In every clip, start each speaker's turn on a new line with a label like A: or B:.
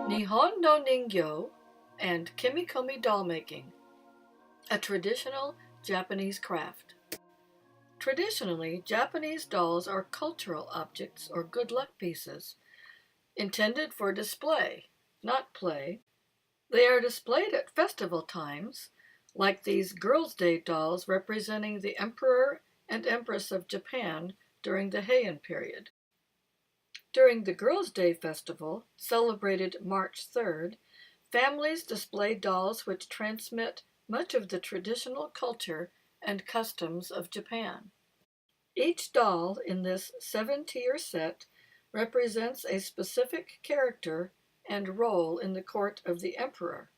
A: Nihon no Ningyo and Kimekomi dollmaking, a traditional Japanese craft. Traditionally, Japanese dolls are cultural objects or good luck pieces, intended for display, not play. They are displayed at festival times, like these Girls' Day dolls representing the Emperor and Empress of Japan during the Heian period. During the Girls' Day festival, celebrated March 3rd, families display dolls which transmit much of the traditional culture and customs of Japan. Each doll in this 7-tier set represents a specific character and role in the court of the emperor.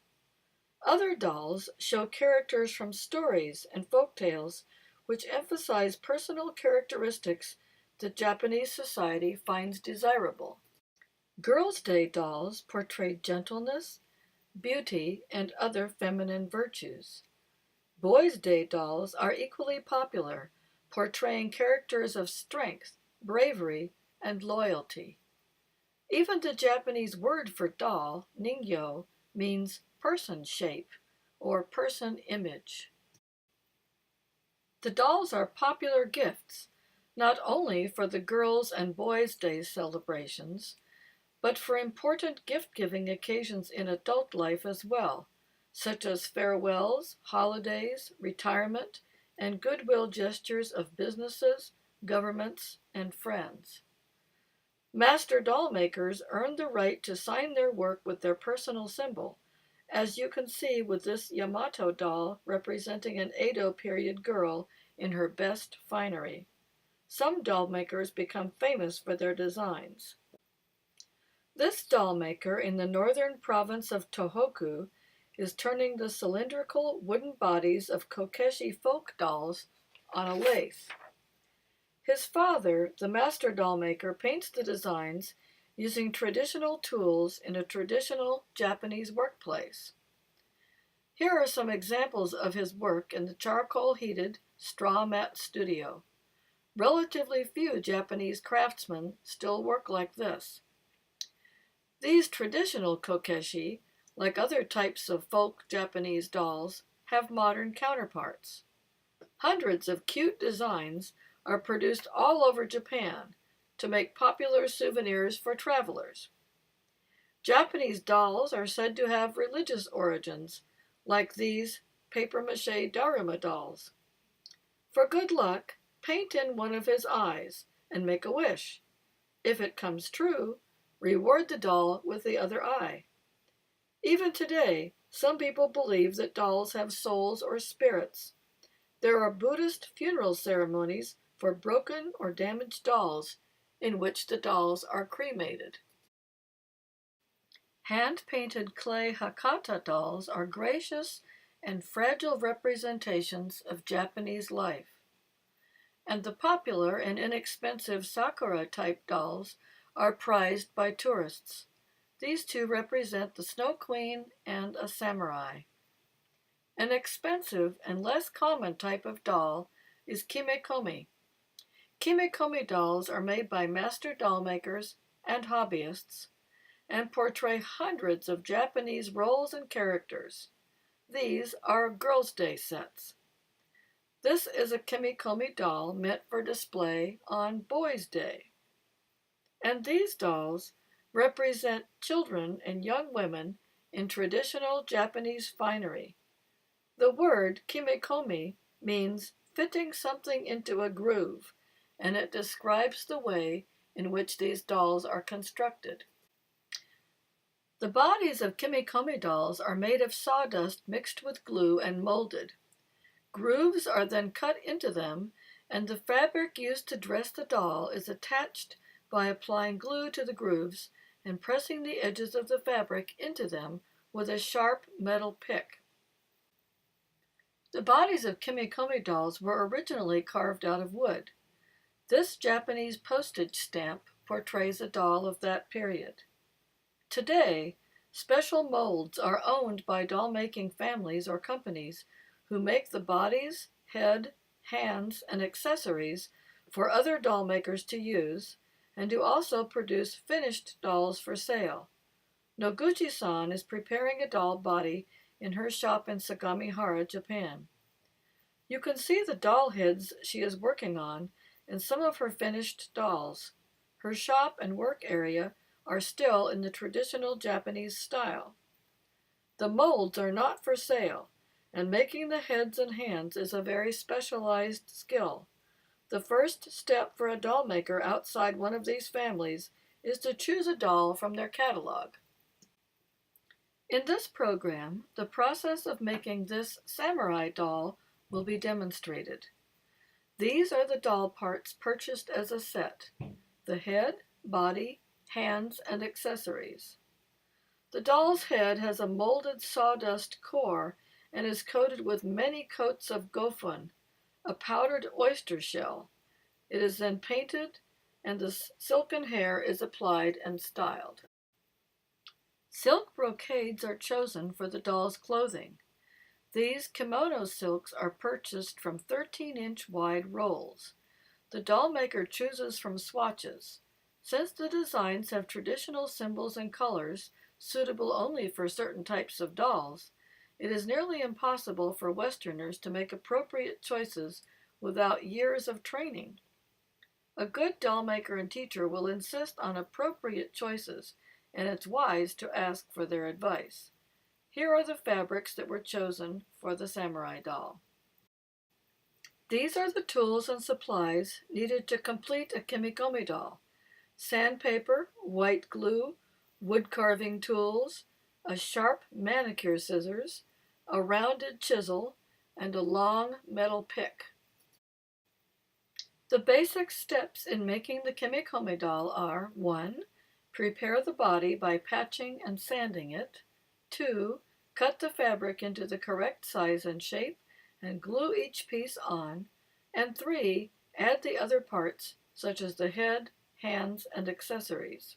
A: Other dolls show characters from stories and folk tales which emphasize personal characteristics that Japanese society finds desirable. Girls' Day dolls portray gentleness, beauty, and other feminine virtues. Boys' Day dolls are equally popular, portraying characters of strength, bravery, and loyalty. Even the Japanese word for doll, ningyo, means person shape or person image. The dolls are popular gifts, not only for the Girls' and Boys' Day celebrations, but for important gift-giving occasions in adult life as well, such as farewells, holidays, retirement, and goodwill gestures of businesses, governments, and friends. Master doll makers earned the right to sign their work with their personal symbol, as you can see with this Yamato doll representing an Edo period girl in her best finery. Some doll makers become famous for their designs. This doll maker in the northern province of Tohoku is turning the cylindrical wooden bodies of kokeshi folk dolls on a lathe. His father, the master doll maker, paints the designs using traditional tools in a traditional Japanese workplace. Here are some examples of his work in the charcoal-heated straw mat studio. Relatively few Japanese craftsmen still work like this. These traditional kokeshi, like other types of folk Japanese dolls, have modern counterparts. Hundreds of cute designs are produced all over Japan to make popular souvenirs for travelers. Japanese dolls are said to have religious origins, like these papier-mâché Daruma dolls. For good luck, paint in one of his eyes and make a wish. If it comes true, reward the doll with the other eye. Even today, some people believe that dolls have souls or spirits. There are Buddhist funeral ceremonies for broken or damaged dolls, in which the dolls are cremated. Hand-painted clay Hakata dolls are gracious and fragile representations of Japanese life. And the popular and inexpensive Sakura-type dolls are prized by tourists. These two represent the Snow Queen and a samurai. An expensive and less common type of doll is Kimekomi. Kimekomi dolls are made by master doll makers and hobbyists and portray hundreds of Japanese roles and characters. These are Girls' Day sets. This is a Kimekomi doll meant for display on Boys' Day. And these dolls represent children and young women in traditional Japanese finery. The word kimekomi means fitting something into a groove, and it describes the way in which these dolls are constructed. The bodies of kimekomi dolls are made of sawdust mixed with glue and molded. Grooves are then cut into them, and the fabric used to dress the doll is attached by applying glue to the grooves and pressing the edges of the fabric into them with a sharp metal pick. The bodies of Kimekomi dolls were originally carved out of wood. This Japanese postage stamp portrays a doll of that period. Today, special molds are owned by doll-making families or companies who make the bodies, head, hands, and accessories for other doll makers to use, and who also produce finished dolls for sale. Noguchi-san is preparing a doll body in her shop in Sagamihara, Japan. You can see the doll heads she is working on and some of her finished dolls. Her shop and work area are still in the traditional Japanese style. The molds are not for sale, and making the heads and hands is a very specialized skill. The first step for a doll maker outside one of these families is to choose a doll from their catalog. In this program, the process of making this samurai doll will be demonstrated. These are the doll parts purchased as a set: the head, body, hands, and accessories. The doll's head has a molded sawdust core and is coated with many coats of gofun, a powdered oyster shell. It is then painted, and the silken hair is applied and styled. Silk brocades are chosen for the doll's clothing. These kimono silks are purchased from 13-inch wide rolls. The doll maker chooses from swatches. Since the designs have traditional symbols and colors suitable only for certain types of dolls, it is nearly impossible for Westerners to make appropriate choices without years of training. A good doll maker and teacher will insist on appropriate choices, and it's wise to ask for their advice. Here are the fabrics that were chosen for the samurai doll. These are the tools and supplies needed to complete a Kimekomi doll: sandpaper, white glue, wood carving tools, a sharp manicure scissors, a rounded chisel, and a long metal pick. The basic steps in making the Kimekomi doll are: 1. Prepare the body by patching and sanding it. 2. Cut the fabric into the correct size and shape and glue each piece on. And 3. Add the other parts, such as the head, hands, and accessories.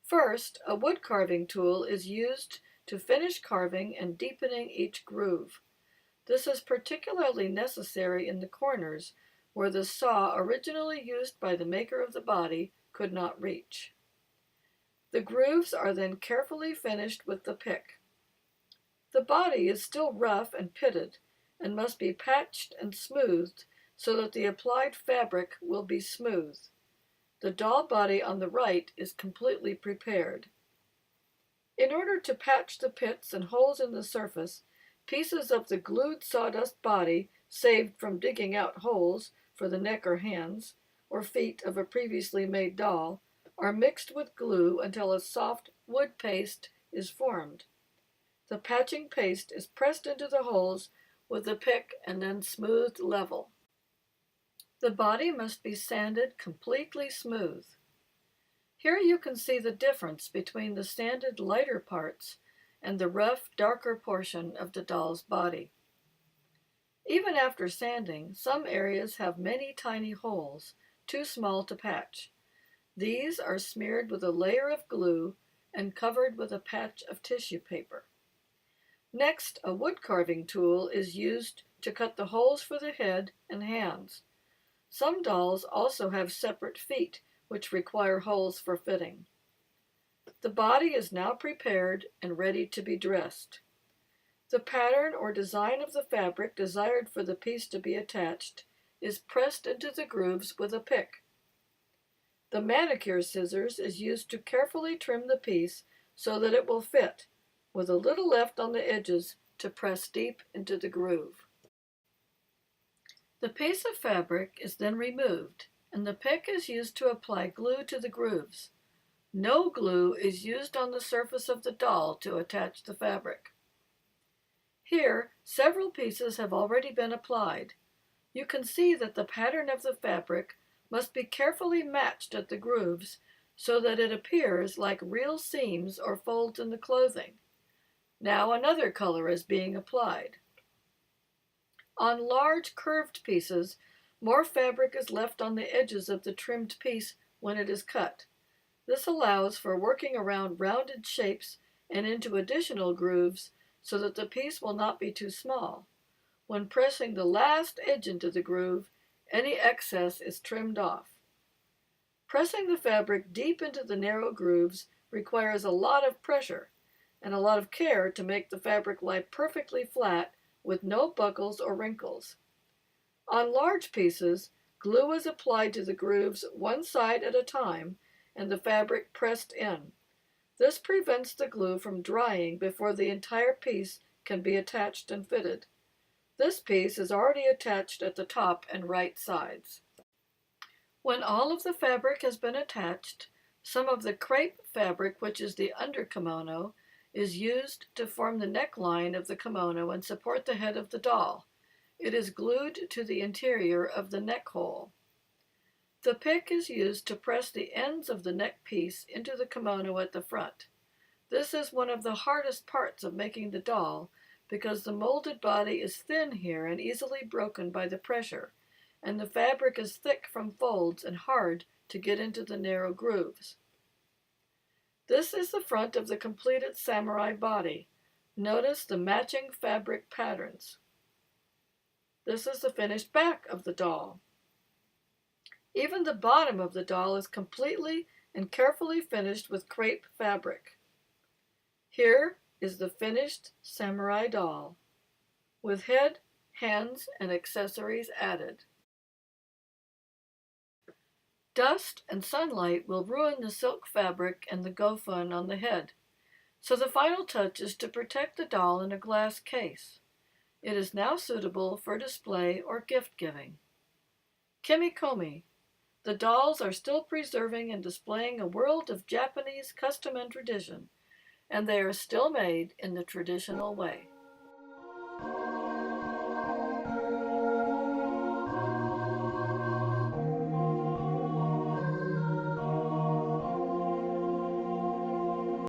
A: First, a wood carving tool is used to finish carving and deepening each groove. This is particularly necessary in the corners, where the saw originally used by the maker of the body could not reach. The grooves are then carefully finished with the pick. The body is still rough and pitted and must be patched and smoothed so that the applied fabric will be smooth. The doll body on the right is completely prepared. In order to patch the pits and holes in the surface, pieces of the glued sawdust body saved from digging out holes for the neck or hands or feet of a previously made doll are mixed with glue until a soft wood paste is formed. The patching paste is pressed into the holes with the pick and then smoothed level. The body must be sanded completely smooth. Here you can see the difference between the sanded lighter parts and the rough, darker portion of the doll's body. Even after sanding, some areas have many tiny holes, too small to patch. These are smeared with a layer of glue and covered with a patch of tissue paper. Next, a wood carving tool is used to cut the holes for the head and hands. Some dolls also have separate feet, which require holes for fitting. The body is now prepared and ready to be dressed. The pattern or design of the fabric desired for the piece to be attached is pressed into the grooves with a pick. The manicure scissors is used to carefully trim the piece so that it will fit, with a little left on the edges to press deep into the groove. The piece of fabric is then removed, and the pick is used to apply glue to the grooves. No glue is used on the surface of the doll to attach the fabric. Here, several pieces have already been applied. You can see that the pattern of the fabric must be carefully matched at the grooves so that it appears like real seams or folds in the clothing. Now another color is being applied. On large curved pieces, more fabric is left on the edges of the trimmed piece when it is cut. This allows for working around rounded shapes and into additional grooves so that the piece will not be too small. When pressing the last edge into the groove, any excess is trimmed off. Pressing the fabric deep into the narrow grooves requires a lot of pressure and a lot of care to make the fabric lie perfectly flat with no buckles or wrinkles. On large pieces, glue is applied to the grooves one side at a time and the fabric pressed in. This prevents the glue from drying before the entire piece can be attached and fitted. This piece is already attached at the top and right sides. When all of the fabric has been attached, some of the crepe fabric, which is the under kimono, is used to form the neckline of the kimono and support the head of the doll. It is glued to the interior of the neck hole. The pick is used to press the ends of the neck piece into the kimono at the front. This is one of the hardest parts of making the doll because the molded body is thin here and easily broken by the pressure, and the fabric is thick from folds and hard to get into the narrow grooves. This is the front of the completed samurai body. Notice the matching fabric patterns. This is the finished back of the doll. Even the bottom of the doll is completely and carefully finished with crepe fabric. Here is the finished samurai doll, with head, hands, and accessories added. Dust and sunlight will ruin the silk fabric and the gofun on the head, so the final touch is to protect the doll in a glass case. It is now suitable for display or gift giving. Kimekomi. The dolls are still preserving and displaying a world of Japanese custom and tradition, and they are still made in the traditional way.